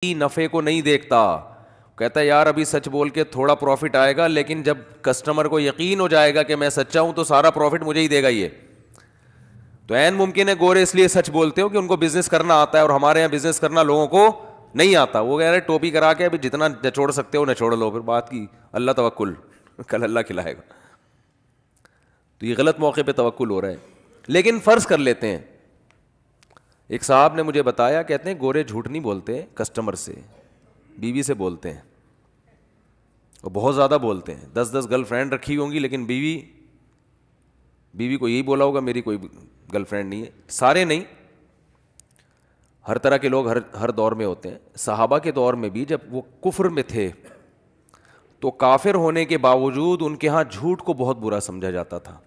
नफ़े को नहीं देखता। कहता है यार अभी सच बोल के थोड़ा प्रॉफिट आएगा, लेकिन जब कस्टमर को यकीन हो जाएगा कि मैं सच्चा हूं तो सारा प्रॉफिट मुझे ही देगा ये। तो ऐन मुमकिन है गोरे इसलिए सच बोलते हो कि उनको बिजनेस करना आता है, और हमारे यहाँ बिजनेस करना लोगों को नहीं आता। वो कह रहे टोपी करा के अभी जितना नचोड़ सकते हो नचोड़ लो, फिर बात की अल्लाह तवक्कुल, कल अल्लाह खिलाएगा। तो ये गलत मौके पे तवक्कुल हो रहा है। लेकिन फर्ज कर लेते हैं, एक साहब ने मुझे बताया, कहते हैं गोरे झूठ नहीं बोलते कस्टमर से, बीवी से बोलते हैं, और बहुत ज़्यादा बोलते हैं। 10-10 गर्लफ्रेंड रखी होंगी, लेकिन बीवी को यही बोला होगा मेरी कोई गर्लफ्रेंड नहीं है। सारे नहीं, हर तरह के लोग हर दौर में होते हैं। सहाबा के दौर में भी जब वो कुफ्र में थे तो काफिर होने के बावजूद उनके यहाँ झूठ को बहुत बुरा समझा जाता था।